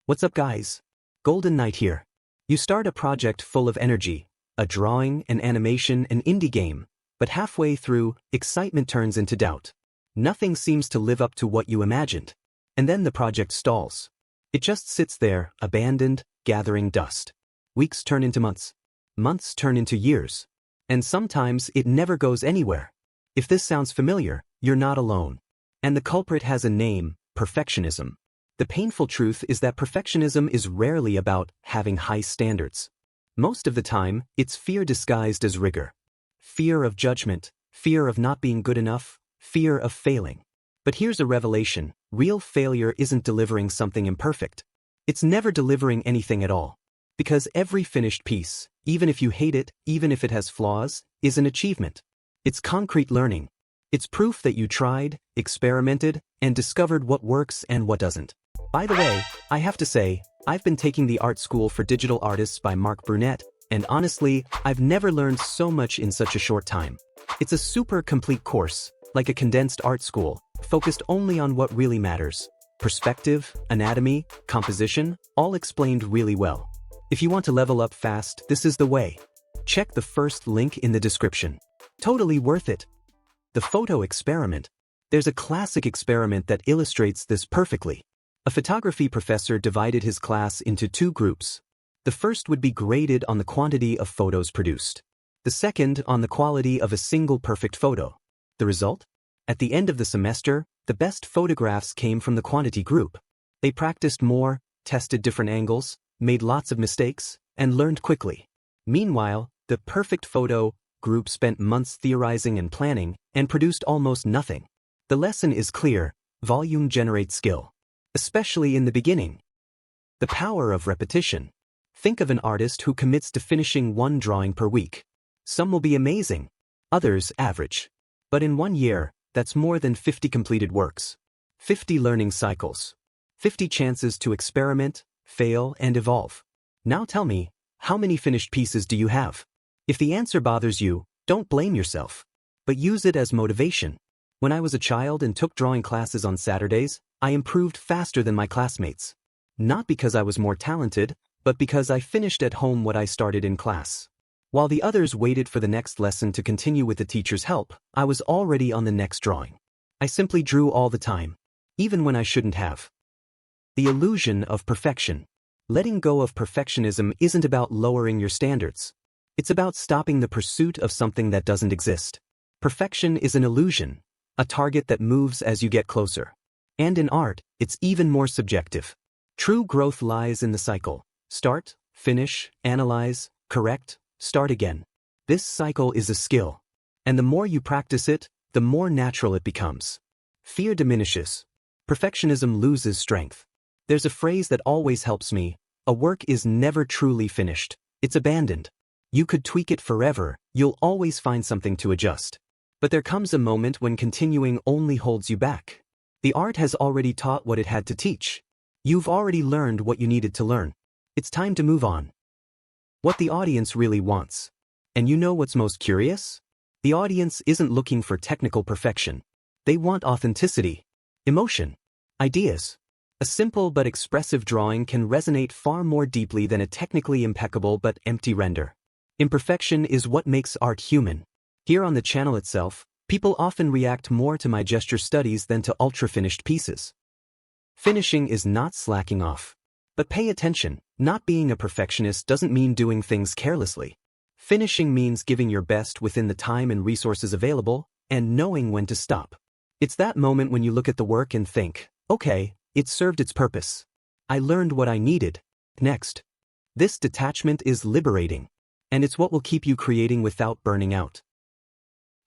What's up, guys? Golden Knight here. You start a project full of energy, a drawing, an animation, an indie game, but halfway through, excitement turns into doubt. Nothing seems to live up to what you imagined. And then the project stalls. It just sits there, abandoned, gathering dust. Weeks turn into months. Months turn into years. And sometimes it never goes anywhere. If this sounds familiar, you're not alone. And the culprit has a name: perfectionism. The painful truth is that perfectionism is rarely about having high standards. Most of the time, it's fear disguised as rigor. Fear of judgment, fear of not being good enough, fear of failing. But here's a revelation: real failure isn't delivering something imperfect. It's never delivering anything at all. Because every finished piece, even if you hate it, even if it has flaws, is an achievement. It's concrete learning. It's proof that you tried, experimented, and discovered what works and what doesn't. By the way, I have to say, I've been taking the art school for digital artists by Mark Brunette, and honestly, I've never learned so much in such a short time. It's a super complete course, like a condensed art school, focused only on what really matters. Perspective, anatomy, composition, all explained really well. If you want to level up fast, this is the way. Check the first link in the description. Totally worth it. The photo experiment. There's a classic experiment that illustrates this perfectly. A photography professor divided his class into two groups. The first would be graded on the quantity of photos produced. The second on the quality of a single perfect photo. The result? At the end of the semester, the best photographs came from the quantity group. They practiced more, tested different angles, made lots of mistakes, and learned quickly. Meanwhile, the perfect photo group spent months theorizing and planning, and produced almost nothing. The lesson is clear: volume generates skill. Especially in the beginning. The power of repetition. Think of an artist who commits to finishing one drawing per week. Some will be amazing, others average. But in 1 year, that's more than 50 completed works. 50 learning cycles. 50 chances to experiment, fail, and evolve. Now tell me, how many finished pieces do you have? If the answer bothers you, don't blame yourself, but use it as motivation. When I was a child and took drawing classes on Saturdays, I improved faster than my classmates. Not because I was more talented, but because I finished at home what I started in class. While the others waited for the next lesson to continue with the teacher's help, I was already on the next drawing. I simply drew all the time, even when I shouldn't have. The illusion of perfection. Letting go of perfectionism isn't about lowering your standards. It's about stopping the pursuit of something that doesn't exist. Perfection is an illusion, a target that moves as you get closer. And in art, it's even more subjective. True growth lies in the cycle. Start, finish, analyze, correct, start again. This cycle is a skill. And the more you practice it, the more natural it becomes. Fear diminishes. Perfectionism loses strength. There's a phrase that always helps me: a work is never truly finished. It's abandoned. You could tweak it forever, you'll always find something to adjust. But there comes a moment when continuing only holds you back. The art has already taught what it had to teach. You've already learned what you needed to learn. It's time to move on. What the audience really wants. And you know what's most curious? The audience isn't looking for technical perfection. They want authenticity, emotion, ideas. A simple but expressive drawing can resonate far more deeply than a technically impeccable but empty render. Imperfection is what makes art human. Here on the channel itself, people often react more to my gesture studies than to ultra-finished pieces. Finishing is not slacking off. But pay attention, not being a perfectionist doesn't mean doing things carelessly. Finishing means giving your best within the time and resources available, and knowing when to stop. It's that moment when you look at the work and think, okay, it served its purpose. I learned what I needed. Next. This detachment is liberating. And it's what will keep you creating without burning out.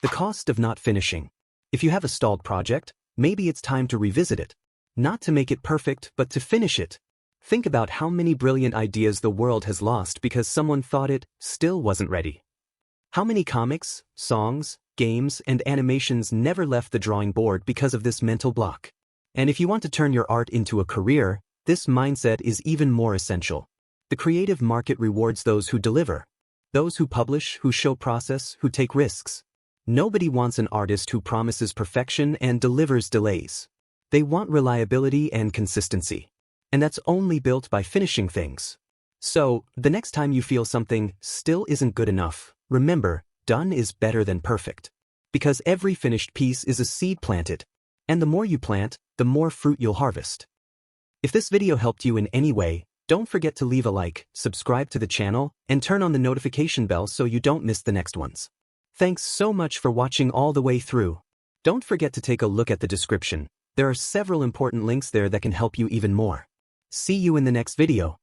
The cost of not finishing. If you have a stalled project, maybe it's time to revisit it. Not to make it perfect, but to finish it. Think about how many brilliant ideas the world has lost because someone thought it still wasn't ready. How many comics, songs, games, and animations never left the drawing board because of this mental block? And if you want to turn your art into a career, this mindset is even more essential. The creative market rewards those who deliver. Those who publish, who show process, who take risks. Nobody wants an artist who promises perfection and delivers delays. They want reliability and consistency. and that's only built by finishing things. So, the next time you feel something still isn't good enough, remember, done is better than perfect. Because every finished piece is a seed planted, and the more you plant, the more fruit you'll harvest. If this video helped you in any way, don't forget to leave a like, subscribe to the channel, and turn on the notification bell so you don't miss the next ones. Thanks so much for watching all the way through. Don't forget to take a look at the description. There are several important links there that can help you even more. See you in the next video.